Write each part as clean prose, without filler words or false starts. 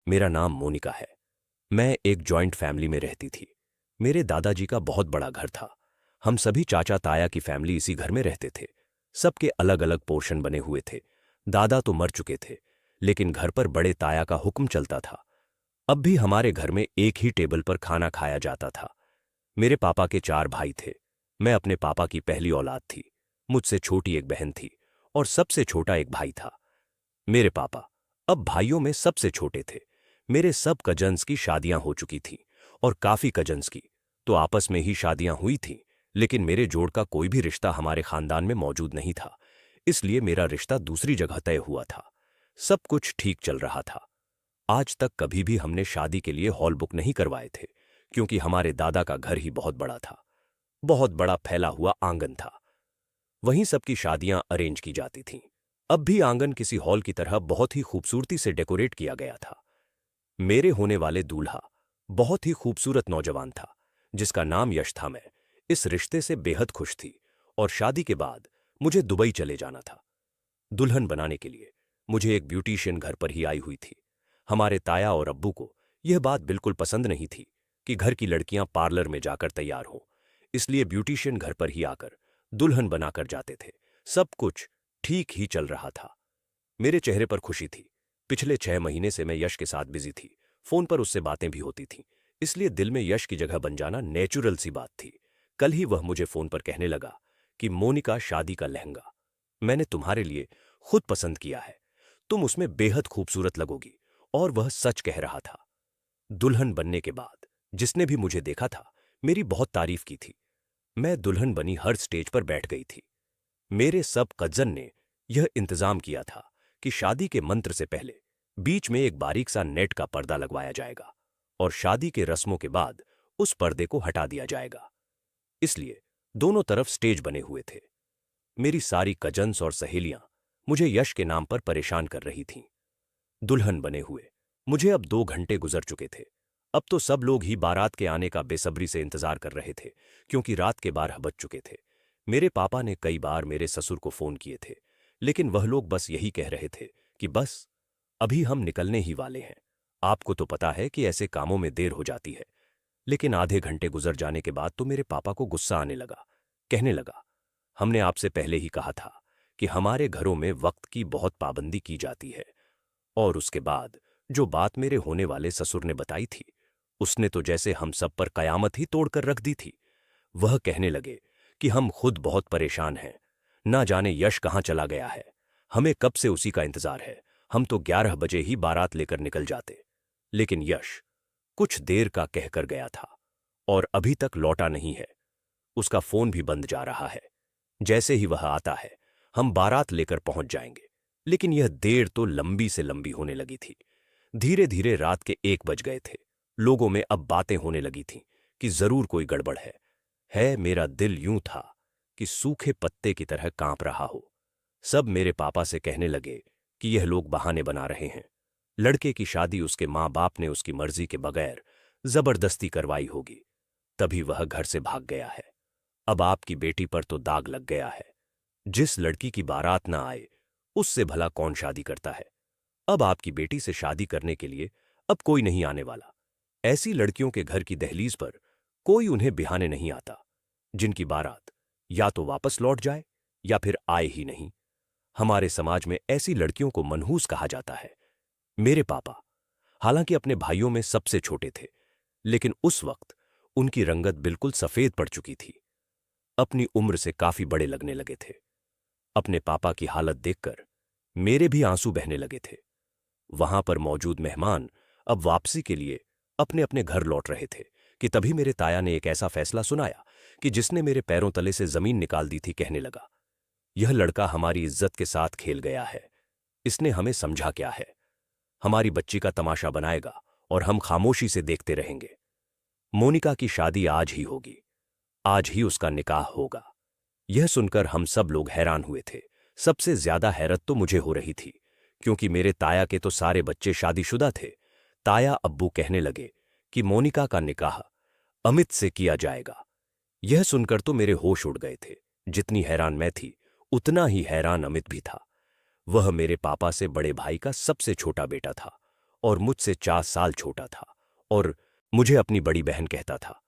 मेरा नाम मोनिका है। मैं एक जॉइंट फैमिली में रहती थी। मेरे दादाजी का बहुत बड़ा घर था। हम सभी चाचा ताया की फैमिली इसी घर में रहते थे। सबके अलग अलग पोर्शन बने हुए थे। दादा तो मर चुके थे, लेकिन घर पर बड़े ताया का हुक्म चलता था। अब भी हमारे घर में एक ही टेबल पर खाना खाया जाता था। मेरे पापा के 4 भाई थे। मैं अपने पापा की पहली औलाद थी। मुझसे छोटी एक बहन थी और सबसे छोटा एक भाई था। मेरे पापा अब भाइयों में सबसे छोटे थे। मेरे सब कजन्स की शादियां हो चुकी थीं और काफी कजन्स की तो आपस में ही शादियां हुई थीं, लेकिन मेरे जोड़ का कोई भी रिश्ता हमारे खानदान में मौजूद नहीं था। इसलिए मेरा रिश्ता दूसरी जगह तय हुआ था। सब कुछ ठीक चल रहा था। आज तक कभी भी हमने शादी के लिए हॉल बुक नहीं करवाए थे, क्योंकि हमारे दादा का घर ही बहुत बड़ा था। बहुत बड़ा फैला हुआ आंगन था। वहीं सबकी शादियां अरेंज की जाती थीं। अब भी आंगन किसी हॉल की तरह बहुत ही खूबसूरती से डेकोरेट किया गया था। मेरे होने वाले दूल्हा बहुत ही खूबसूरत नौजवान था, जिसका नाम यश था। मैं इस रिश्ते से बेहद खुश थी और शादी के बाद मुझे दुबई चले जाना था दुल्हन बनाने के लिए। मुझे एक ब्यूटिशियन घर पर ही आई हुई थी। हमारे ताया और अब्बू को यह बात बिल्कुल पसंद नहीं थी कि घर की लड़कियां पार्लर में जाकर तैयार हों, इसलिए ब्यूटिशियन घर पर ही आकर दुल्हन बनाकर जाते थे। सब कुछ ठीक ही चल रहा था। मेरे चेहरे पर खुशी थी। पिछले 6 महीने से मैं यश के साथ बिजी थी। फोन पर उससे बातें भी होती थीं, इसलिए दिल में यश की जगह बन जाना नेचुरल सी बात थी। कल ही वह मुझे फोन पर कहने लगा कि मोनिका, शादी का लहंगा मैंने तुम्हारे लिए खुद पसंद किया है, तुम उसमें बेहद खूबसूरत लगोगी। और वह सच कह रहा था। दुल्हन बनने के बाद जिसने भी मुझे देखा था, मेरी बहुत तारीफ की थी। मैं दुल्हन बनी हर स्टेज पर बैठ गई थी। मेरे सब कज़न ने यह इंतजाम किया था कि शादी के मंत्र से पहले बीच में एक बारीक सा नेट का पर्दा लगवाया जाएगा और शादी के रस्मों के बाद उस पर्दे को हटा दिया जाएगा। इसलिए दोनों तरफ स्टेज बने हुए थे। मेरी सारी कजन्स और सहेलियां मुझे यश के नाम पर परेशान कर रही थीं। दुल्हन बने हुए मुझे अब 2 घंटे गुजर चुके थे। अब तो सब लोग ही बारात के आने का बेसब्री से इंतजार कर रहे थे, क्योंकि रात के 12 बज चुके थे। मेरे पापा ने कई बार मेरे ससुर को फोन किए थे, लेकिन वह लोग बस यही कह रहे थे कि बस अभी हम निकलने ही वाले हैं। आपको तो पता है कि ऐसे कामों में देर हो जाती है। लेकिन आधे घंटे गुजर जाने के बाद तो मेरे पापा को गुस्सा आने लगा। कहने लगा, हमने आपसे पहले ही कहा था कि हमारे घरों में वक्त की बहुत पाबंदी की जाती है। और उसके बाद जो बात मेरे होने वाले ससुर ने बताई थी, उसने तो जैसे हम सब पर कयामत ही तोड़कर रख दी थी। वह कहने लगे कि हम खुद बहुत परेशान हैं। ना जाने यश कहाँ चला गया है। हमें कब से उसी का इंतजार है। हम तो 11 बजे ही बारात लेकर निकल जाते, लेकिन यश कुछ देर का कहकर गया था और अभी तक लौटा नहीं है। उसका फोन भी बंद जा रहा है। जैसे ही वह आता है, हम बारात लेकर पहुंच जाएंगे। लेकिन यह देर तो लंबी से लंबी होने लगी थी। धीरे धीरे रात के 1 बज गए थे। लोगों में अब बातें होने लगी थीं कि जरूर कोई गड़बड़ है। मेरा दिल यूं था कि सूखे पत्ते की तरह कांप रहा हो। सब मेरे पापा से कहने लगे कि यह लोग बहाने बना रहे हैं। लड़के की शादी उसके माँ बाप ने उसकी मर्जी के बगैर जबरदस्ती करवाई होगी, तभी वह घर से भाग गया है। अब आपकी बेटी पर तो दाग लग गया है। जिस लड़की की बारात ना आए, उससे भला कौन शादी करता है। अब आपकी बेटी से शादी करने के लिए अब कोई नहीं आने वाला। ऐसी लड़कियों के घर की दहलीज पर कोई उन्हें बिहाने नहीं आता, जिनकी बारात या तो वापस लौट जाए या फिर आए ही नहीं। हमारे समाज में ऐसी लड़कियों को मनहूस कहा जाता है। मेरे पापा हालांकि अपने भाइयों में सबसे छोटे थे, लेकिन उस वक्त उनकी रंगत बिल्कुल सफेद पड़ चुकी थी। अपनी उम्र से काफी बड़े लगने लगे थे। अपने पापा की हालत देखकर मेरे भी आंसू बहने लगे थे। वहां पर मौजूद मेहमान अब वापसी के लिए अपने अपने घर लौट रहे थे कि तभी मेरे ताया ने एक ऐसा फैसला सुनाया कि जिसने मेरे पैरों तले से जमीन निकाल दी थी। कहने लगा, यह लड़का हमारी इज्जत के साथ खेल गया है। इसने हमें समझा क्या है। हमारी बच्ची का तमाशा बनाएगा और हम खामोशी से देखते रहेंगे। मोनिका की शादी आज ही होगी। आज ही उसका निकाह होगा। यह सुनकर हम सब लोग हैरान हुए थे। सबसे ज्यादा हैरत तो मुझे हो रही थी, क्योंकि मेरे ताया के तो सारे बच्चे शादीशुदा थे। ताया अब्बू कहने लगे कि मोनिका का निकाह अमित से किया जाएगा। यह सुनकर तो मेरे होश उड़ गए थे। जितनी हैरान मैं थी, उतना ही हैरान अमित भी था। वह मेरे पापा से बड़े भाई का सबसे छोटा बेटा था और मुझसे 4 साल छोटा था और मुझे अपनी बड़ी बहन कहता था।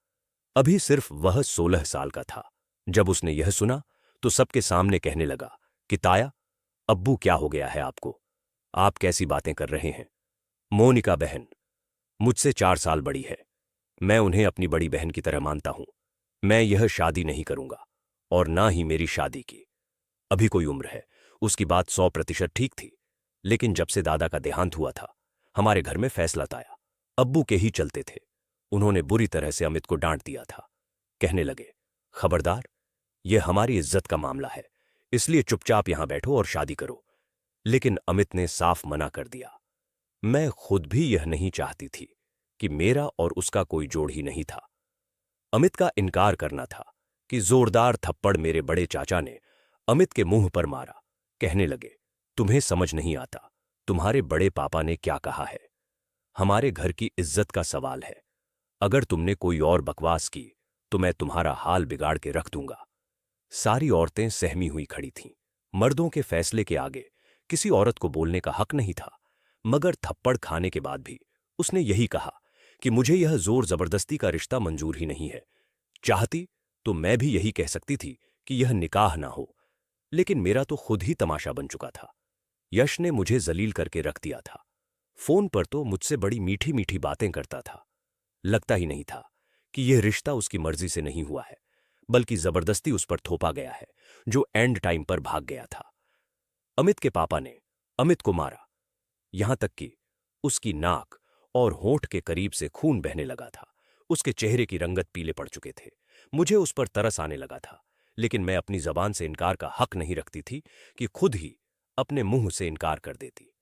अभी सिर्फ वह 16 साल का था। जब उसने यह सुना तो सबके सामने कहने लगा कि ताया, अब्बू क्या हो गया है आपको? आप कैसी बातें कर रहे हैं? मोनिका बहन मुझसे 4 साल बड़ी है। मैं उन्हें अपनी बड़ी बहन की तरह मानता हूं। मैं यह शादी नहीं करूंगा और ना ही मेरी शादी की। अभी कोई उम्र है। उसकी बात 100% ठीक थी। लेकिन जब से दादा का देहांत हुआ था, हमारे घर में फैसला आया। अब्बू के ही चलते थे। उन्होंने बुरी तरह से अमित को डांट दिया था। कहने लगे, खबरदार, यह हमारी इज्जत का मामला है, इसलिए चुपचाप यहां बैठो और शादी करो। लेकिन अमित ने साफ मना कर दिया। मैं खुद भी यह नहीं चाहती थी कि मेरा और उसका कोई जोड़ ही नहीं था। अमित का इनकार करना था कि जोरदार थप्पड़ मेरे बड़े चाचा ने अमित के मुंह पर मारा। कहने लगे, तुम्हें समझ नहीं आता तुम्हारे बड़े पापा ने क्या कहा है। हमारे घर की इज्जत का सवाल है। अगर तुमने कोई और बकवास की तो मैं तुम्हारा हाल बिगाड़ के रख दूंगा। सारी औरतें सहमी हुई खड़ी थीं। मर्दों के फैसले के आगे किसी औरत को बोलने का हक नहीं था। मगर थप्पड़ खाने के बाद भी उसने यही कहा कि मुझे यह जोर जबरदस्ती का रिश्ता मंजूर ही नहीं है। चाहती तो मैं भी यही कह सकती थी कि यह निकाह ना हो। लेकिन मेरा तो खुद ही तमाशा बन चुका था। यश ने मुझे जलील करके रख दिया था। फोन पर तो मुझसे बड़ी मीठी मीठी बातें करता था। लगता ही नहीं था कि यह रिश्ता उसकी मर्जी से नहीं हुआ है, बल्कि जबरदस्ती उस पर थोपा गया है, जो एंड टाइम पर भाग गया था। अमित के पापा ने अमित को मारा, यहां तक कि उसकी नाक और होंठ के करीब से खून बहने लगा था। उसके चेहरे की रंगत पीले पड़ चुके थे। मुझे उस पर तरस आने लगा था, लेकिन मैं अपनी जबान से इनकार का हक नहीं रखती थी कि खुद ही अपने मुंह से इनकार कर देती।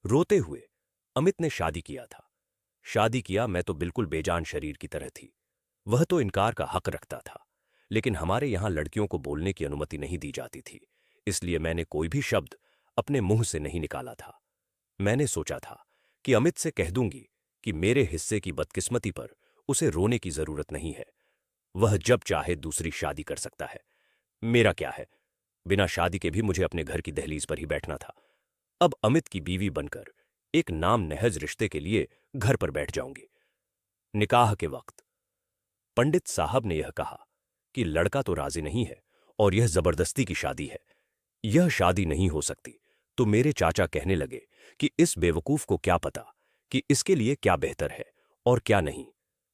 रोते हुए अमित ने शादी किया था। शादी किया मैं तो बिल्कुल बेजान शरीर की तरह थी। वह तो इनकार का हक रखता था, लेकिन हमारे यहां लड़कियों को बोलने की अनुमति नहीं दी जाती थी, इसलिए मैंने कोई भी शब्द अपने मुंह से नहीं निकाला था। मैंने सोचा था कि अमित से कह दूंगी कि मेरे हिस्से की बदकिस्मती पर उसे रोने की जरूरत नहीं है। वह जब चाहे दूसरी शादी कर सकता है। मेरा क्या है, बिना शादी के भी मुझे अपने घर की दहलीज पर ही बैठना था। अब अमित की बीवी बनकर एक नाम नहज रिश्ते के लिए घर पर बैठ जाऊंगी। निकाह के वक्त पंडित साहब ने यह कहा कि लड़का तो राजी नहीं है और यह जबरदस्ती की शादी है, यह शादी नहीं हो सकती। तो मेरे चाचा कहने लगे कि इस बेवकूफ को क्या पता कि इसके लिए क्या बेहतर है और क्या नहीं।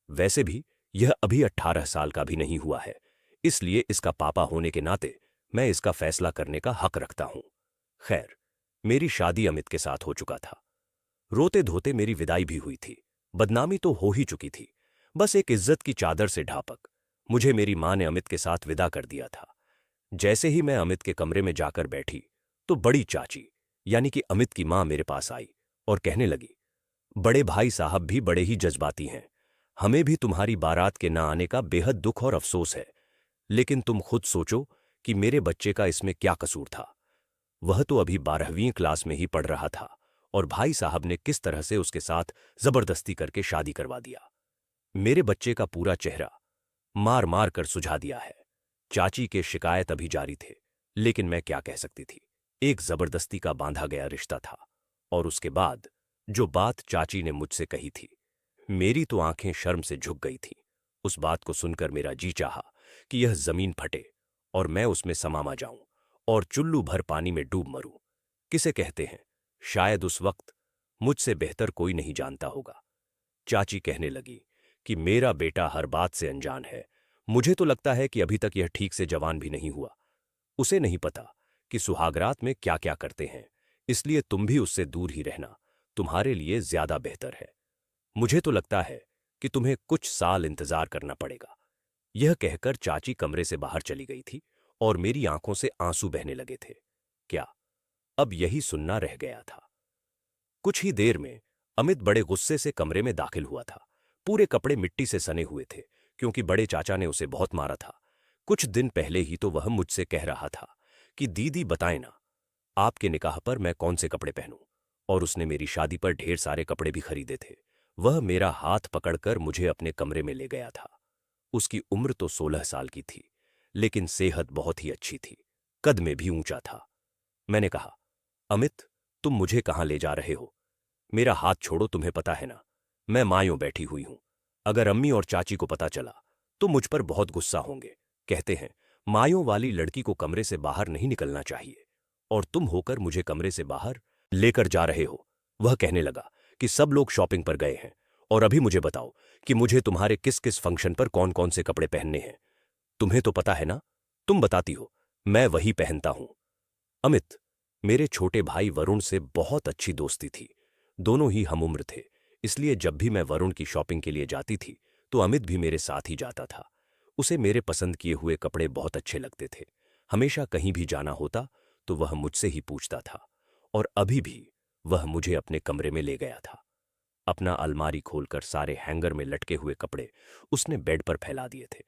वैसे भी यह अभी 18 साल का भी नहीं हुआ है, इसलिए इसका पापा होने के नाते मैं इसका फैसला करने का हक रखता हूं। खैर, मेरी शादी अमित के साथ हो चुका था। रोते धोते मेरी विदाई भी हुई थी। बदनामी तो हो ही चुकी थी, बस एक इज्जत की चादर से ढापक मुझे मेरी मां ने अमित के साथ विदा कर दिया था। जैसे ही मैं अमित के कमरे में जाकर बैठी तो बड़ी चाची यानी कि अमित की मां मेरे पास आई और कहने लगी, बड़े भाई साहब भी बड़े ही जज्बाती हैं। हमें भी तुम्हारी बारात के ना आने का बेहद दुख और अफसोस है, लेकिन तुम खुद सोचो कि मेरे बच्चे का इसमें क्या कसूर था। वह तो अभी 12वीं क्लास में ही पढ़ रहा था और भाई साहब ने किस तरह से उसके साथ जबरदस्ती करके शादी करवा दिया। मेरे बच्चे का पूरा चेहरा मार मार कर सुझा दिया है। चाची के शिकायत अभी जारी थे, लेकिन मैं क्या कह सकती थी। एक जबरदस्ती का बांधा गया रिश्ता था। और उसके बाद जो बात चाची ने मुझसे कही थी, मेरी तो आंखें शर्म से झुक गई थीं। उस बात को सुनकर मेरा जी चाहा कि यह जमीन फटे और मैं उसमें समामा जाऊं और चुल्लू भर पानी में डूब मरूं। किसे कहते हैं, शायद उस वक्त मुझसे बेहतर कोई नहीं जानता होगा। चाची कहने लगी कि मेरा बेटा हर बात से अनजान है। मुझे तो लगता है कि अभी तक यह ठीक से जवान भी नहीं हुआ। उसे नहीं पता कि सुहागरात में क्या क्या करते हैं, इसलिए तुम भी उससे दूर ही रहना तुम्हारे लिए ज्यादा बेहतर है। मुझे तो लगता है कि तुम्हें कुछ साल इंतजार करना पड़ेगा। यह कहकर चाची कमरे से बाहर चली गई थी और मेरी आंखों से आंसू बहने लगे थे। क्या अब यही सुनना रह गया था? कुछ ही देर में अमित बड़े गुस्से से कमरे में दाखिल हुआ था। पूरे कपड़े मिट्टी से सने हुए थे, क्योंकि बड़े चाचा ने उसे बहुत मारा था। कुछ दिन पहले ही तो वह मुझसे कह रहा था कि दीदी बताए ना, आपके निकाह पर मैं कौन से कपड़े पहनूं, और उसने मेरी शादी पर ढेर सारे कपड़े भी खरीदे थे। वह मेरा हाथ पकड़कर मुझे अपने कमरे में ले गया था। उसकी उम्र तो 16 साल की थी, लेकिन सेहत बहुत ही अच्छी थी, कद में भी ऊंचा था। मैंने कहा, अमित, तुम मुझे कहां ले जा रहे हो? मेरा हाथ छोड़ो, तुम्हें पता है ना मैं मायूं बैठी हुई हूं। अगर अम्मी और चाची को पता चला तो मुझ पर बहुत गुस्सा होंगे। कहते हैं मायों वाली लड़की को कमरे से बाहर नहीं निकलना चाहिए, और तुम होकर मुझे कमरे से बाहर लेकर जा रहे हो। वह कहने लगा कि सब लोग शॉपिंग पर गए हैं और अभी मुझे बताओ कि मुझे तुम्हारे किस किस फंक्शन पर कौन कौन से कपड़े पहनने हैं। तुम्हें तो पता है ना, तुम बताती हो, मैं वही पहनता हूं। अमित, मेरे छोटे भाई वरुण से बहुत अच्छी दोस्ती थी। दोनों ही हम उम्र थे, इसलिए जब भी मैं वरुण की शॉपिंग के लिए जाती थी तो अमित भी मेरे साथ ही जाता था। उसे मेरे पसंद किए हुए कपड़े बहुत अच्छे लगते थे। हमेशा कहीं भी जाना होता तो वह मुझसे ही पूछता था, और अभी भी वह मुझे अपने कमरे में ले गया था। अपना अलमारी खोलकर सारे हैंगर में लटके हुए कपड़े उसने बेड पर फैला दिए थे।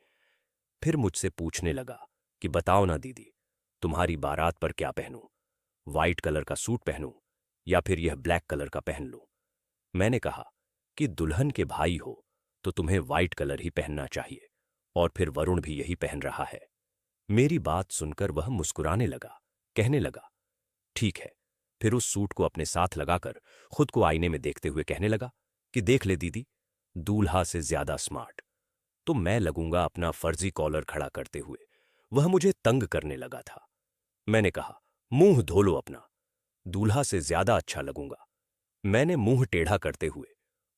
फिर मुझसे पूछने लगा कि बताओ ना दीदी, तुम्हारी बारात पर क्या पहनूं? व्हाइट कलर का सूट पहनूं या फिर यह ब्लैक कलर का पहन लूं? मैंने कहा कि दुल्हन के भाई हो तो तुम्हें व्हाइट कलर ही पहनना चाहिए, और फिर वरुण भी यही पहन रहा है। मेरी बात सुनकर वह मुस्कुराने लगा, कहने लगा ठीक है। फिर उस सूट को अपने साथ लगाकर खुद को आईने में देखते हुए कहने लगा कि देख ले दीदी, दूल्हा से ज्यादा स्मार्ट तो मैं लगूंगा अपना फर्जी कॉलर खड़ा करते हुए। वह मुझे तंग करने लगा था। मैंने कहा मुंह धो लो अपना, दूल्हा से ज्यादा अच्छा लगूंगा। मैंने मुंह टेढ़ा करते हुए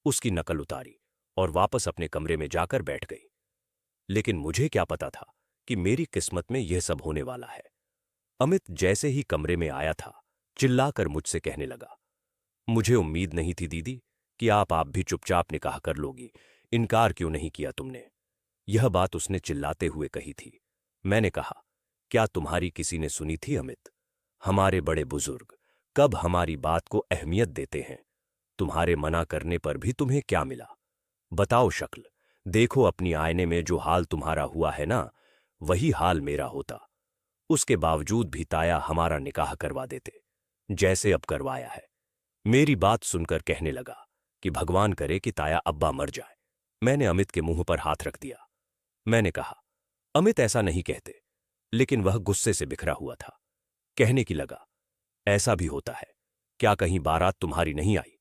उसकी नकल उतारी और वापस अपने कमरे में जाकर बैठ गई। लेकिन मुझे क्या पता था कि मेरी किस्मत में यह सब होने वाला है। अमित जैसे ही कमरे में आया था, चिल्लाकर मुझसे कहने लगा, मुझे उम्मीद नहीं थी दीदी कि आप भी चुपचाप निकाह कर लोगी। इनकार क्यों नहीं किया तुमने? यह बात उसने चिल्लाते हुए कही थी। मैंने कहा क्या तुम्हारी किसी ने सुनी थी अमित? हमारे बड़े बुजुर्ग कब हमारी बात को अहमियत देते हैं? तुम्हारे मना करने पर भी तुम्हें क्या मिला? बताओ शक्ल, देखो अपनी आईने में जो हाल तुम्हारा हुआ है ना, वही हाल मेरा होता। उसके बावजूद भी ताया हमारा निकाह करवा देते, जैसे अब करवाया है। मेरी बात सुनकर कहने लगा कि भगवान करे कि ताया अब्बा मर जाए। मैंने अमित के मुंह पर हाथ रख दिया। मैंने कहा अमित ऐसा नहीं कहते, लेकिन वह गुस्से से बिखरा हुआ था। कहने की लगा ऐसा भी होता है क्या? कहीं बारात तुम्हारी नहीं आई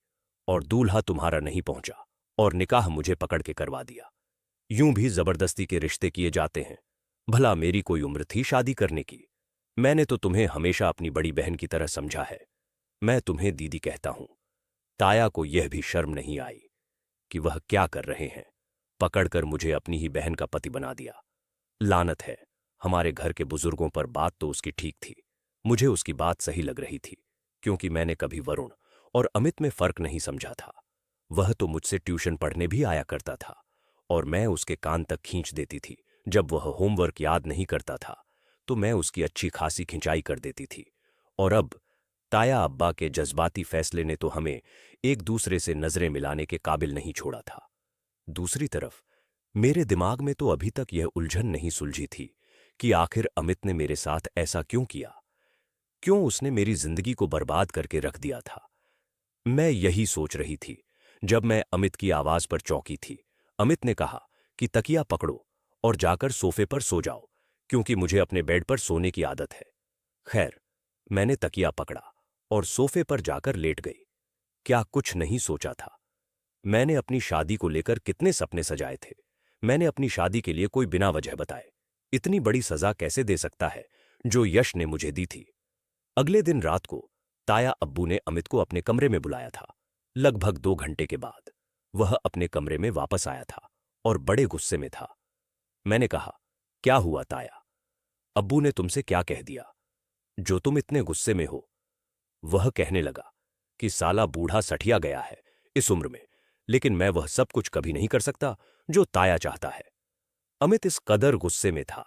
और दूल्हा तुम्हारा नहीं पहुंचा और निकाह मुझे पकड़ के करवा दिया? यूं भी जबरदस्ती के रिश्ते किए जाते हैं। भला मेरी कोई उम्र थी शादी करने की? मैंने तो तुम्हें हमेशा अपनी बड़ी बहन की तरह समझा है। मैं तुम्हें दीदी कहता हूं। ताया को यह भी शर्म नहीं आई कि वह क्या कर रहे हैं, पकड़कर मुझे अपनी ही बहन का पति बना दिया। लानत है, हमारे घर के बुजुर्गों पर बात तो उसकी ठीक थी। मुझे उसकी बात सही लग रही थी, क्योंकि मैंने कभी वरुण और अमित में फर्क नहीं समझा था। वह तो मुझसे ट्यूशन पढ़ने भी आया करता था, और मैं उसके कान तक खींच देती थी। जब वह होमवर्क याद नहीं करता था तो मैं उसकी अच्छी खासी खिंचाई कर देती थी। और अब ताया अब्बा के जज्बाती फैसले ने तो हमें एक दूसरे से नजरें मिलाने के काबिल नहीं छोड़ा था। दूसरी तरफ मेरे दिमाग में तो अभी तक यह उलझन नहीं सुलझी थी कि आखिर अमित ने मेरे साथ ऐसा क्यों किया। क्यों उसने मेरी जिंदगी को बर्बाद करके रख दिया था? मैं यही सोच रही थी जब मैं अमित की आवाज पर चौंकी थी। अमित ने कहा कि तकिया पकड़ो और जाकर सोफे पर सो जाओ, क्योंकि मुझे अपने बेड पर सोने की आदत है। खैर, मैंने तकिया पकड़ा और सोफे पर जाकर लेट गई। क्या कुछ नहीं सोचा था? मैंने अपनी शादी को लेकर कितने सपने सजाए थे। मैंने अपनी शादी के लिए कोई बिना वजह बताए इतनी बड़ी सजा कैसे दे सकता है जो यश ने मुझे दी थी। अगले दिन रात को ताया अब्बू ने अमित को अपने कमरे में बुलाया था। लगभग 2 घंटे के बाद वह अपने कमरे में वापस आया था और बड़े गुस्से में था। मैंने कहा क्या हुआ ताया? अब्बू ने तुमसे क्या कह दिया जो तुम इतने गुस्से में हो? वह कहने लगा कि साला बूढ़ा सठिया गया है इस उम्र में, लेकिन मैं वह सब कुछ कभी नहीं कर सकता जो ताया चाहता है। अमित इस कदर गुस्से में था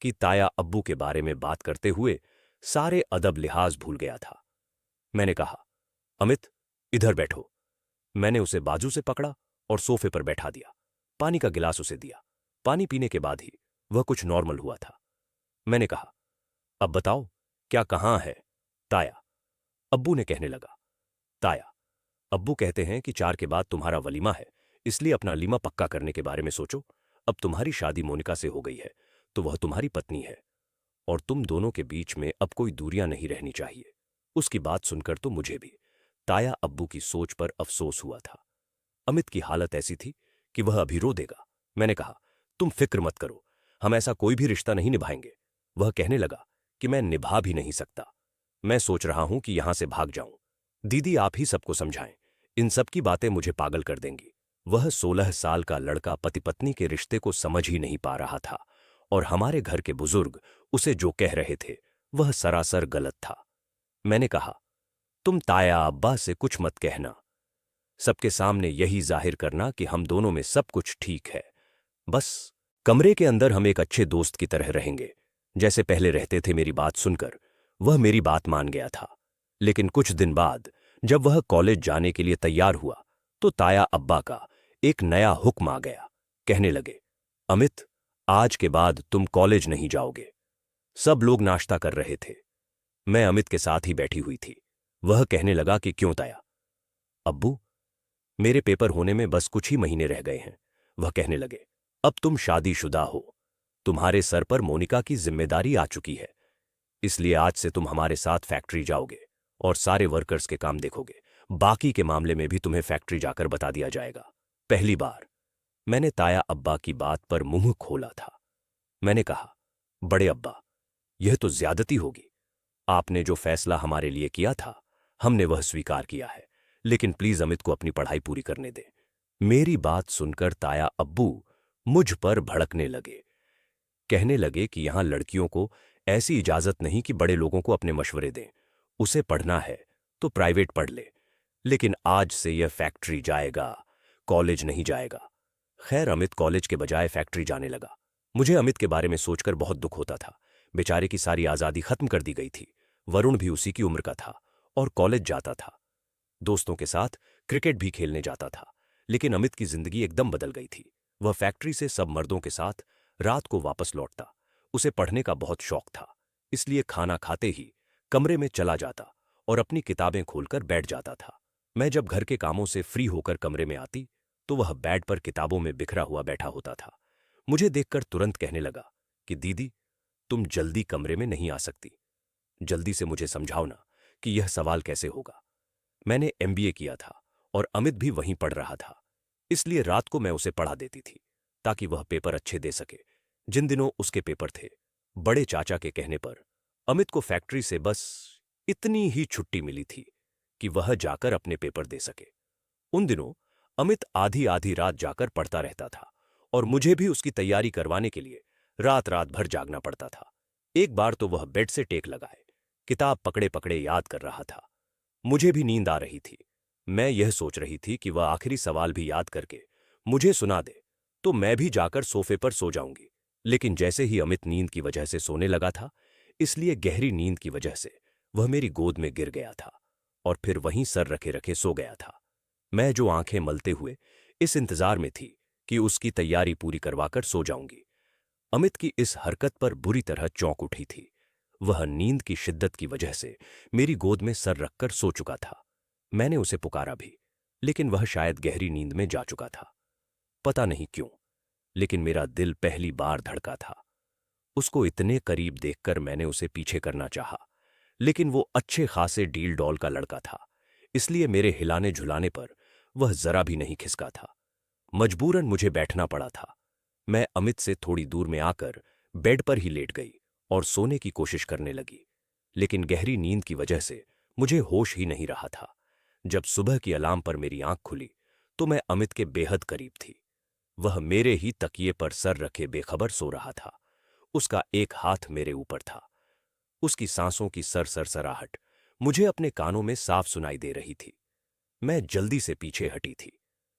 कि ताया अब्बू के बारे में बात करते हुए सारे अदब लिहाज भूल गया था। मैंने कहा अमित, इधर बैठो। मैंने उसे बाजू से पकड़ा और सोफे पर बैठा दिया। पानी का गिलास उसे दिया। पानी पीने के बाद ही वह कुछ नॉर्मल हुआ था। मैंने कहा अब बताओ क्या कहां है ताया? अब्बू ने कहने लगा ताया, अब्बू कहते हैं कि 4 के बाद तुम्हारा वलीमा है, इसलिए अपना लीमा पक्का करने के बारे में सोचो। अब तुम्हारी शादी मोनिका से हो गई है तो वह तुम्हारी पत्नी है, और तुम दोनों के बीच में अब कोई दूरियां नहीं रहनी चाहिए। उसकी बात सुनकर तो मुझे भी ताया अब्बू की सोच पर अफसोस हुआ था। अमित की हालत ऐसी थी कि वह अभी रो देगा। मैंने कहा, तुम फिक्र मत करो, हम ऐसा कोई भी रिश्ता नहीं निभाएंगे। वह कहने लगा कि मैं निभा भी नहीं सकता। मैं सोच रहा हूं कि यहां से भाग जाऊं। दीदी आप ही सबको समझाएं, इन सब की बातें मुझे पागल कर देंगी। वह 16 साल का लड़का पति पत्नी के रिश्ते को समझ ही नहीं पा रहा था, और हमारे घर के बुजुर्ग उसे जो कह रहे थे वह सरासर गलत था। मैंने कहा, तुम ताया अब्बा से कुछ मत कहना, सबके सामने यही जाहिर करना कि हम दोनों में सब कुछ ठीक है। बस कमरे के अंदर हम एक अच्छे दोस्त की तरह रहेंगे, जैसे पहले रहते थे। मेरी बात सुनकर वह मेरी बात मान गया था। लेकिन कुछ दिन बाद जब वह कॉलेज जाने के लिए तैयार हुआ तो ताया अब्बा का एक नया हुक्म आ गया। कहने लगे, अमित, आज के बाद तुम कॉलेज नहीं जाओगे। सब लोग नाश्ता कर रहे थे, मैं अमित के साथ ही बैठी हुई थी। वह कहने लगा कि क्यों ताया अब्बू, मेरे पेपर होने में बस कुछ ही महीने रह गए हैं। वह कहने लगे, अब तुम शादीशुदा हो, तुम्हारे सर पर मोनिका की जिम्मेदारी आ चुकी है, इसलिए आज से तुम हमारे साथ फैक्ट्री जाओगे और सारे वर्कर्स के काम देखोगे। बाकी के मामले में भी तुम्हें फैक्ट्री जाकर बता दिया जाएगा। पहली बार मैंने ताया अब्बा की बात पर मुंह खोला था। मैंने कहा, बड़े अब्बा, यह तो ज्यादती होगी। आपने जो फैसला हमारे लिए किया था हमने वह स्वीकार किया है, लेकिन प्लीज अमित को अपनी पढ़ाई पूरी करने दें। मेरी बात सुनकर ताया अब्बू मुझ पर भड़कने लगे। कहने लगे कि यहां लड़कियों को ऐसी इजाजत नहीं कि बड़े लोगों को अपने मशवरे दें। उसे पढ़ना है तो प्राइवेट पढ़ ले, लेकिन आज से यह फैक्ट्री जाएगा, कॉलेज नहीं जाएगा। खैर, अमित कॉलेज के बजाय फैक्ट्री जाने लगा। मुझे अमित के बारे में सोचकर बहुत दुख होता था। बेचारे की सारी आजादी खत्म कर दी गई थी। वरुण भी उसी की उम्र का था और कॉलेज जाता था, दोस्तों के साथ क्रिकेट भी खेलने जाता था। लेकिन अमित की जिंदगी एकदम बदल गई थी। वह फैक्ट्री से सब मर्दों के साथ रात को वापस लौटता। उसे पढ़ने का बहुत शौक था, इसलिए खाना खाते ही कमरे में चला जाता और अपनी किताबें खोलकर बैठ जाता था। मैं जब घर के कामों से फ्री होकर कमरे में आती तो वह बेड पर किताबों में बिखरा हुआ बैठा होता था। मुझे देखकर तुरंत कहने लगा कि दीदी, तुम जल्दी कमरे में नहीं आ सकती, जल्दी से मुझे समझाओ ना कि यह सवाल कैसे होगा। मैंने एमबीए किया था और अमित भी वहीं पढ़ रहा था, इसलिए रात को मैं उसे पढ़ा देती थी ताकि वह पेपर अच्छे दे सके। जिन दिनों उसके पेपर थे, बड़े चाचा के कहने पर अमित को फैक्ट्री से बस इतनी ही छुट्टी मिली थी कि वह जाकर अपने पेपर दे सके। उन दिनों अमित आधी आधी रात जाकर पढ़ता रहता था और मुझे भी उसकी तैयारी करवाने के लिए रात रात भर जागना पड़ता था। एक बार तो वह बेड से टेक लगाए किताब पकड़े पकड़े याद कर रहा था। मुझे भी नींद आ रही थी। मैं यह सोच रही थी कि वह आखिरी सवाल भी याद करके मुझे सुना दे तो मैं भी जाकर सोफे पर सो जाऊंगी। लेकिन जैसे ही अमित नींद की वजह से सोने लगा था, इसलिए गहरी नींद की वजह से वह मेरी गोद में गिर गया था और फिर वहीं सर रखे रखे सो गया था। मैं जो आंखें मलते हुए इस इंतजार में थी कि उसकी तैयारी पूरी करवाकर सो जाऊंगी। अमित की इस हरकत पर बुरी तरह चौंक उठी थी। वह नींद की शिद्दत की वजह से मेरी गोद में सर रखकर सो चुका था। मैंने उसे पुकारा भी, लेकिन वह शायद गहरी नींद में जा चुका था। पता नहीं क्यों, लेकिन मेरा दिल पहली बार धड़का था। उसको इतने करीब देखकर मैंने उसे पीछे करना चाहा, लेकिन वो अच्छे खासे डील डॉल का लड़का था, इसलिए मेरे हिलाने झुलाने पर वह जरा भी नहीं खिसका था। मजबूरन मुझे बैठना पड़ा था। मैं अमित से थोड़ी दूर में आकर बेड पर ही लेट गई और सोने की कोशिश करने लगी, लेकिन गहरी नींद की वजह से मुझे होश ही नहीं रहा था। जब सुबह की अलार्म पर मेरी आंख खुली तो मैं अमित के बेहद करीब थी। वह मेरे ही तकिए पर सर रखे बेखबर सो रहा था। उसका एक हाथ मेरे ऊपर था। उसकी सांसों की सरसराहट मुझे अपने कानों में साफ सुनाई दे रही थी। मैं जल्दी से पीछे हटी थी।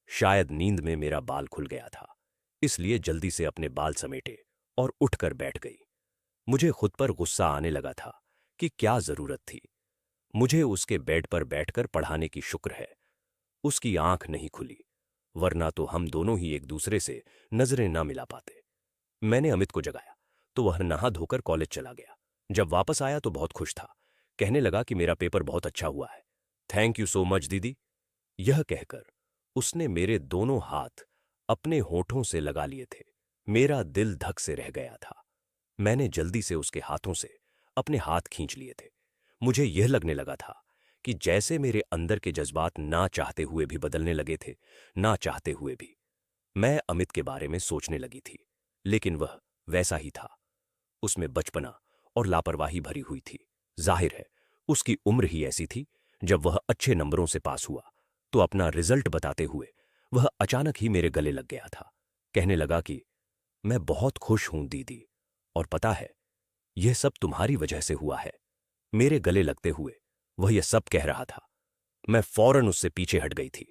शायद नींद में मेरा बाल खुल गया था, इसलिए जल्दी से अपने बाल समेटे और उठकर बैठ गई। मुझे खुद पर गुस्सा आने लगा था कि क्या जरूरत थी मुझे उसके बेड पर बैठकर पढ़ाने की। शुक्र है उसकी आंख नहीं खुली, वरना तो हम दोनों ही एक दूसरे से नजरें ना मिला पाते। मैंने अमित को जगाया तो वह नहा धोकर कॉलेज चला गया। जब वापस आया तो बहुत खुश था। कहने लगा कि मेरा पेपर बहुत अच्छा हुआ है। थैंक यू सो मच दीदी। यह कहकर उसने मेरे दोनों हाथ अपने होठों से लगा लिए थे। मेरा दिल धक से रह गया था। मैंने जल्दी से उसके हाथों से अपने हाथ खींच लिए थे। मुझे यह लगने लगा था कि जैसे मेरे अंदर के जज्बात ना चाहते हुए भी बदलने लगे थे, ना चाहते हुए भी। मैं अमित के बारे में सोचने लगी थी, लेकिन वह वैसा ही था। उसमें बचपना और लापरवाही भरी हुई थी। जाहिर है, उसकी उम्र ही ऐसी थी। जब वह अच्छे नंबरों से पास हुआ, तो अपना रिजल्ट बताते हुए वह अचानक ही मेरे गले लग गया था। कहने लगा कि मैं बहुत खुश हूं दीदी, और पता है, यह सब तुम्हारी वजह से हुआ है। मेरे गले लगते हुए वह यह सब कह रहा था। मैं फौरन उससे पीछे हट गई थी।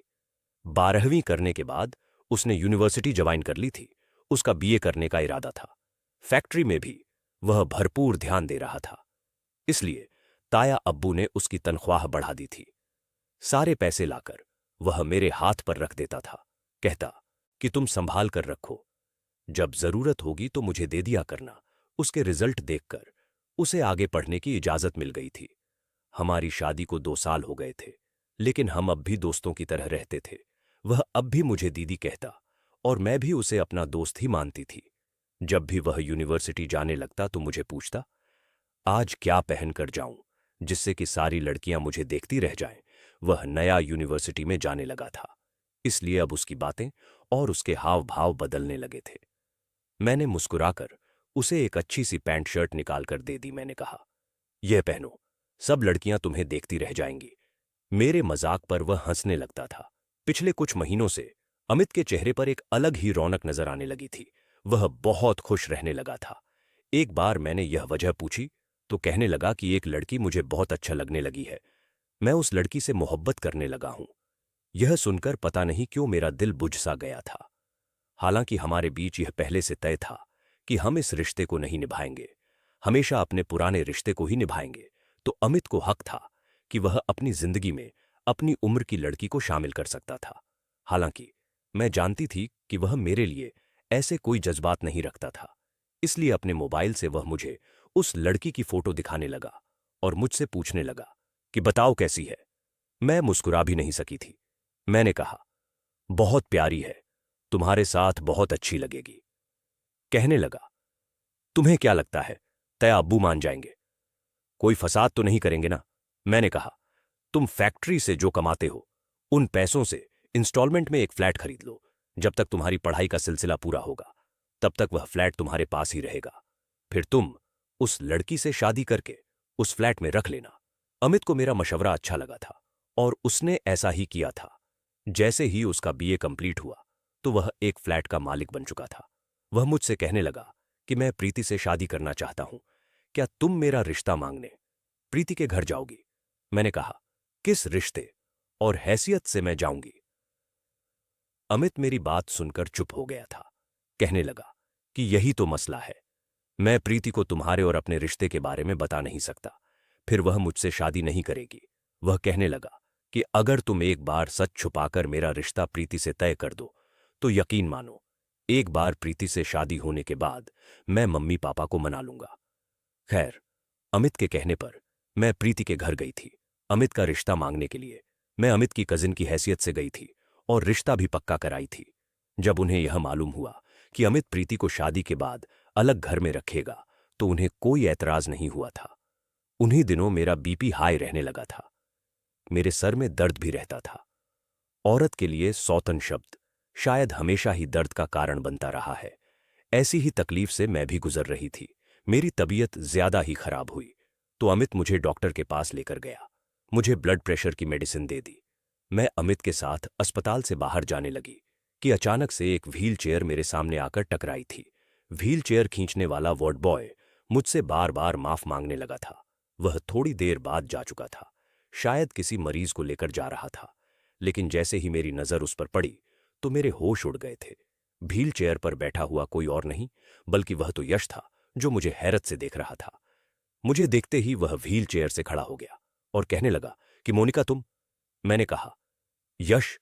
12वीं करने के बाद उसने यूनिवर्सिटी ज्वाइन कर ली थी। उसका बीए करने का इरादा था। फैक्ट्री में भी वह भरपूर ध्यान दे रहा था। इसलिए ताया अब्बू ने उसकी तनख्वाह बढ़ा दी थी। सारे पैसे लाकर वह मेरे हाथ पर रख देता था। कहता कि तुम संभाल कर रखो, जब जरूरत होगी तो मुझे दे दिया करना। उसके रिजल्ट देखकर उसे आगे पढ़ने की इजाजत मिल गई थी। हमारी शादी को 2 साल हो गए थे, लेकिन हम अब भी दोस्तों की तरह रहते थे। वह अब भी मुझे दीदी कहता, और मैं भी उसे अपना दोस्त ही मानती थी। जब भी वह यूनिवर्सिटी जाने लगता तो मुझे पूछता, आज क्या पहनकर जाऊं जिससे कि सारी लड़कियां मुझे देखती रह जाएं। वह नया यूनिवर्सिटी में जाने लगा था, इसलिए अब उसकी बातें और उसके हाव भाव बदलने लगे थे। मैंने मुस्कुराकर उसे एक अच्छी सी पैंट शर्ट निकालकर दे दी। मैंने कहा, यह पहनो, सब लड़कियां तुम्हें देखती रह जाएंगी। मेरे मजाक पर वह हंसने लगता था। पिछले कुछ महीनों से अमित के चेहरे पर एक अलग ही रौनक नजर आने लगी थी। वह बहुत खुश रहने लगा था। एक बार मैंने यह वजह पूछी तो कहने लगा कि एक लड़की मुझे बहुत अच्छा लगने लगी है। मैं उस लड़की से मोहब्बत करने लगा हूं। यह सुनकर पता नहीं क्यों मेरा दिल बुझ सा गया था। हालांकि हमारे बीच यह पहले से तय था कि हम इस रिश्ते को नहीं निभाएंगे, हमेशा अपने पुराने रिश्ते को ही निभाएंगे। तो अमित को हक था कि वह अपनी जिंदगी में अपनी उम्र की लड़की को शामिल कर सकता था। हालांकि मैं जानती थी कि वह मेरे लिए ऐसे कोई जज्बात नहीं रखता था। इसलिए अपने मोबाइल से वह मुझे उस लड़की की फोटो दिखाने लगा और मुझसे पूछने लगा कि बताओ कैसी है। मैं मुस्कुरा भी नहीं सकी थी। मैंने कहा, बहुत प्यारी है, तुम्हारे साथ बहुत अच्छी लगेगी। कहने लगा, तुम्हें क्या लगता है, तया अब्बू मान जाएंगे? कोई फसाद तो नहीं करेंगे ना? मैंने कहा, तुम फैक्ट्री से जो कमाते हो, उन पैसों से इंस्टॉलमेंट में एक फ्लैट खरीद लो। जब तक तुम्हारी पढ़ाई का सिलसिला पूरा होगा, तब तक वह फ्लैट तुम्हारे पास ही रहेगा। फिर तुम उस लड़की से शादी करके उस फ्लैट में रख लेना। अमित को मेरा मशवरा अच्छा लगा था और उसने ऐसा ही किया था। जैसे ही उसका बीए कंप्लीट हुआ, तो वह एक फ्लैट का मालिक बन चुका था। वह मुझसे कहने लगा कि मैं प्रीति से शादी करना चाहता हूं, क्या तुम मेरा रिश्ता मांगने प्रीति के घर जाओगी? मैंने कहा, किस रिश्ते और हैसियत से मैं जाऊंगी? अमित मेरी बात सुनकर चुप हो गया था। कहने लगा कि यही तो मसला है, मैं प्रीति को तुम्हारे और अपने रिश्ते के बारे में बता नहीं सकता, फिर वह मुझसे शादी नहीं करेगी। वह कहने लगा कि अगर तुम एक बार सच छुपाकर मेरा रिश्ता प्रीति से तय कर दो, तो यकीन मानो, एक बार प्रीति से शादी होने के बाद मैं मम्मी पापा को मना लूंगा। खैर, अमित के कहने पर मैं प्रीति के घर गई थी अमित का रिश्ता मांगने के लिए। मैं अमित की कजिन की हैसियत से गई थी और रिश्ता भी पक्का कराई थी। जब उन्हें यह मालूम हुआ कि अमित प्रीति को शादी के बाद अलग घर में रखेगा, तो उन्हें कोई ऐतराज नहीं हुआ था। उन्हीं दिनों मेरा बीपी हाई रहने लगा था। मेरे सर में दर्द भी रहता था। औरत के लिए सौतन शब्द शायद हमेशा ही दर्द का कारण बनता रहा है। ऐसी ही तकलीफ से मैं भी गुजर रही थी। मेरी तबीयत ज्यादा ही खराब हुई तो अमित मुझे डॉक्टर के पास लेकर गया। मुझे ब्लड प्रेशर की मेडिसिन दे दी। मैं अमित के साथ अस्पताल से बाहर जाने लगी कि अचानक से एक व्हील चेयर मेरे सामने आकर टकराई थी। व्हील चेयर खींचने वाला वार्ड बॉय मुझसे बार बार माफ मांगने लगा था। वह थोड़ी देर बाद जा चुका था, शायद किसी मरीज को लेकर जा रहा था। लेकिन जैसे ही मेरी नजर उस पर पड़ी तो मेरे होश उड़ गए थे। व्हील चेयर पर बैठा हुआ कोई और नहीं, बल्कि वह तो यश था, जो मुझे हैरत से देख रहा था। मुझे देखते ही वह व्हील चेयर से खड़ा हो गया और कहने लगा कि मोनिका तुम। मैंने कहा, यश,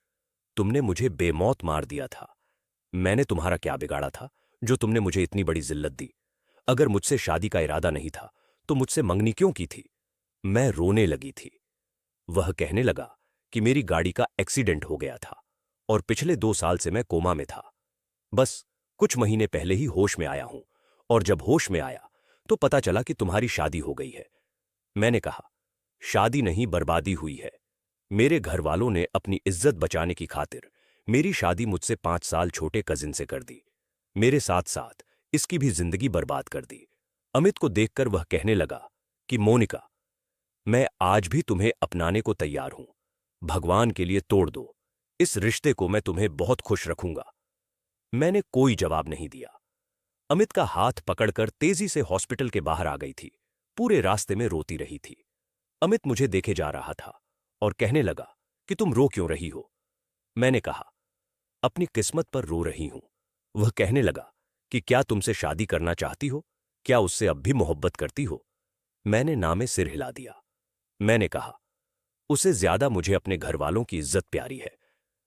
तुमने मुझे बेमौत मार दिया था। मैंने तुम्हारा क्या बिगाड़ा था जो तुमने मुझे इतनी बड़ी जिल्लत दी? अगर मुझसे शादी का इरादा नहीं था तो मुझसे मंगनी क्यों की थी? मैं रोने लगी थी। वह कहने लगा कि मेरी गाड़ी का एक्सीडेंट हो गया था और पिछले 2 साल से मैं कोमा में था। बस कुछ महीने पहले ही होश में आया हूं, और जब होश में आया तो पता चला कि तुम्हारी शादी हो गई है। मैंने कहा, शादी नहीं, बर्बादी हुई है। मेरे घर वालों ने अपनी इज्जत बचाने की खातिर मेरी शादी मुझसे 5 साल छोटे कजिन से कर दी। मेरे साथ साथ इसकी भी जिंदगी बर्बाद कर दी। अमित को देखकर वह कहने लगा कि मोनिका, मैं आज भी तुम्हें अपनाने को तैयार हूं। भगवान के लिए तोड़ दो, इस रिश्ते को मैं तुम्हें बहुत खुश रखूंगा। मैंने कोई जवाब नहीं दिया। अमित का हाथ पकड़कर तेजी से हॉस्पिटल के बाहर आ गई थी। पूरे रास्ते में रोती रही थी। अमित मुझे देखे जा रहा था और कहने लगा कि तुम रो क्यों रही हो? मैंने कहा, अपनी किस्मत पर रो रही हूं। वह कहने लगा कि क्या तुमसे शादी करना चाहती हो? क्या उससे अब भी मोहब्बत करती हो? मैंने ना में सिर हिला दिया। मैंने कहा, उसे ज्यादा मुझे अपने घर वालों की इज्जत प्यारी है।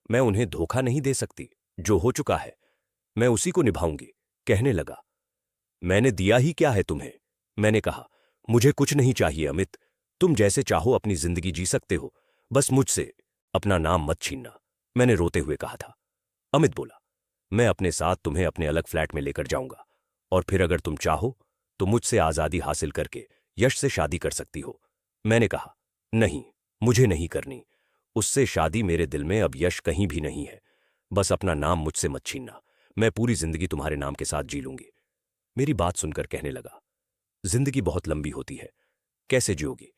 मैं उन्हें धोखा नहीं दे सकती। जो हो चुका है मैं उसी को निभाऊंगी। कहने लगा, मैंने दिया ही क्या है तुम्हें? मैंने कहा, मुझे कुछ नहीं चाहिए अमित। तुम जैसे चाहो अपनी जिंदगी जी सकते हो, बस मुझसे अपना नाम मत छीनना। मैंने रोते हुए कहा था। अमित बोला, मैं अपने साथ तुम्हें अपने अलग फ्लैट में लेकर जाऊंगा और फिर अगर तुम चाहो तो मुझसे आजादी हासिल करके यश से शादी कर सकती हो। मैंने कहा, नहीं, मुझे नहीं करनी। उससे शादी मेरे दिल में अब यश कहीं भी नहीं है। बस अपना नाम मुझसे मत छीनना। मैं पूरी जिंदगी तुम्हारे नाम के साथ जी लूंगी। मेरी बात सुनकर कहने लगा, जिंदगी बहुत लंबी होती है, कैसे जियोगी?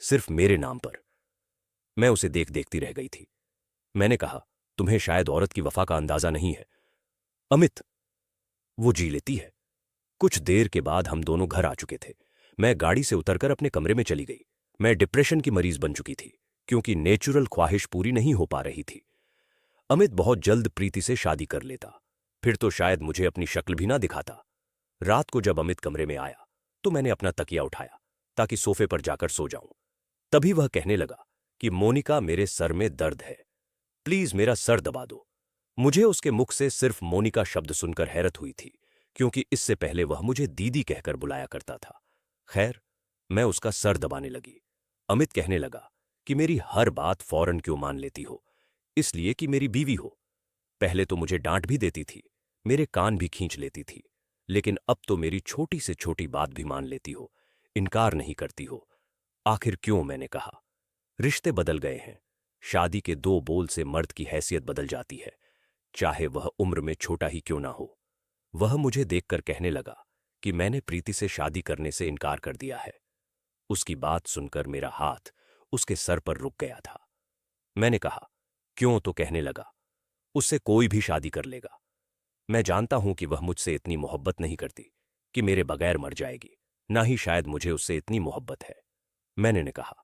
सिर्फ मेरे नाम पर। मैं उसे देखती रह गई थी। मैंने कहा, तुम्हें शायद औरत की वफा का अंदाजा नहीं है अमित, वो जी लेती है। कुछ देर के बाद हम दोनों घर आ चुके थे। मैं गाड़ी से उतरकर अपने कमरे में चली गई। मैं डिप्रेशन की मरीज बन चुकी थी क्योंकि नेचुरल ख्वाहिश पूरी नहीं हो पा रही थी। अमित बहुत जल्द प्रीति से शादी कर लेता, फिर तो शायद मुझे अपनी शक्ल भी ना दिखाता। रात को जब अमित कमरे में आया तो मैंने अपना तकिया उठाया ताकि सोफे पर जाकर सो जाऊं। तभी वह कहने लगा कि मोनिका, मेरे सर में दर्द है, प्लीज मेरा सर दबा दो। मुझे उसके मुख से सिर्फ मोनिका शब्द सुनकर हैरत हुई थी क्योंकि इससे पहले वह मुझे दीदी कहकर बुलाया करता था। खैर, मैं उसका सर दबाने लगी। अमित कहने लगा कि मेरी हर बात फौरन क्यों मान लेती हो? इसलिए कि मेरी बीवी हो। पहले तो मुझे डांट भी देती थी, मेरे कान भी खींच लेती थी, लेकिन अब तो मेरी छोटी से छोटी बात भी मान लेती हो, इनकार नहीं करती हो। आखिर क्यों? मैंने कहा। रिश्ते बदल गए हैं। शादी के 2 बोल से मर्द की हैसियत बदल जाती है, चाहे वह उम्र में छोटा ही क्यों ना हो। वह मुझे देखकर कहने लगा कि मैंने प्रीति से शादी करने से इनकार कर दिया है। उसकी बात सुनकर मेरा हाथ उसके सर पर रुक गया था। मैंने कहा, क्यों? तो कहने लगा, उससे कोई भी शादी कर लेगा। मैं जानता हूं कि वह मुझसे इतनी मोहब्बत नहीं करती कि मेरे बगैर मर जाएगी, ना ही शायद मुझे उससे इतनी मोहब्बत है। मैंने ने कहा,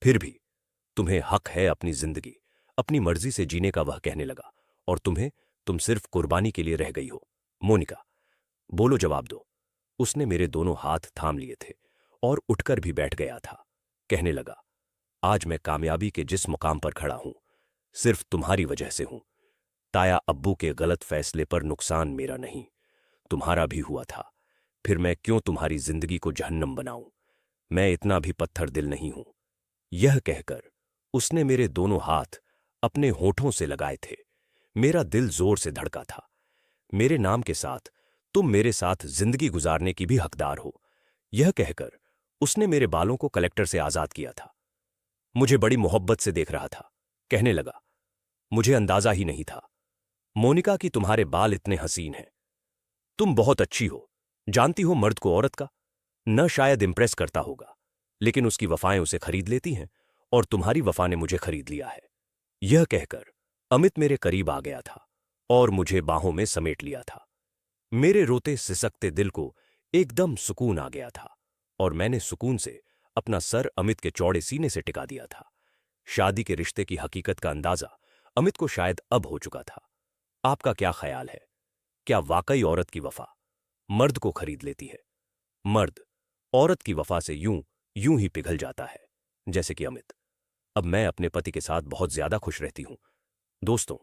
फिर भी तुम्हें हक है अपनी जिंदगी अपनी मर्जी से जीने का। वह कहने लगा, और तुम सिर्फ कुर्बानी के लिए रह गई हो। मोनिका, बोलो, जवाब दो। उसने मेरे दोनों हाथ थाम लिए थे और उठकर भी बैठ गया था। कहने लगा, आज मैं कामयाबी के जिस मुकाम पर खड़ा हूं, सिर्फ तुम्हारी वजह से हूं। ताया अब्बू के गलत फैसले पर नुकसान मेरा नहीं, तुम्हारा भी हुआ था। फिर मैं क्यों तुम्हारी जिंदगी को जहन्नम बनाऊं? मैं इतना भी पत्थर दिल नहीं हूं। यह कहकर उसने मेरे दोनों हाथ अपने होठों से लगाए थे। मेरा दिल जोर से धड़का था। मेरे नाम के साथ तुम मेरे साथ जिंदगी गुजारने की भी हकदार हो। यह कहकर उसने मेरे बालों को कलेक्टर से आजाद किया था। मुझे बड़ी मोहब्बत से देख रहा था। कहने लगा, मुझे अंदाजा ही नहीं था मोनिका कि तुम्हारे बाल इतने हसीन हैं। तुम बहुत अच्छी हो। जानती हो, मर्द को औरत का न शायद इंप्रेस करता होगा, लेकिन उसकी वफाएं उसे खरीद लेती हैं, और तुम्हारी वफा ने मुझे खरीद लिया है। यह कहकर अमित मेरे करीब आ गया था और मुझे बाहों में समेट लिया था। मेरे रोते सिसकते दिल को एकदम सुकून आ गया था और मैंने सुकून से अपना सर अमित के चौड़े सीने से टिका दिया था। शादी के रिश्ते की हकीकत का अंदाजा अमित को शायद अब हो चुका था। आपका क्या ख्याल है? क्या वाकई औरत की वफा मर्द को खरीद लेती है? मर्द औरत की वफा से यूं ही पिघल जाता है, जैसे कि अमित। अब मैं अपने पति के साथ बहुत ज्यादा खुश रहती हूं। दोस्तों,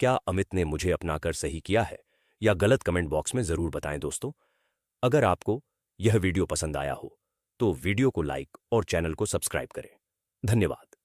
क्या अमित ने मुझे अपनाकर सही किया है या गलत? कमेंट बॉक्स में जरूर बताएं दोस्तों। अगर आपको यह वीडियो पसंद आया हो तो वीडियो को लाइक और चैनल को सब्सक्राइब करें। धन्यवाद।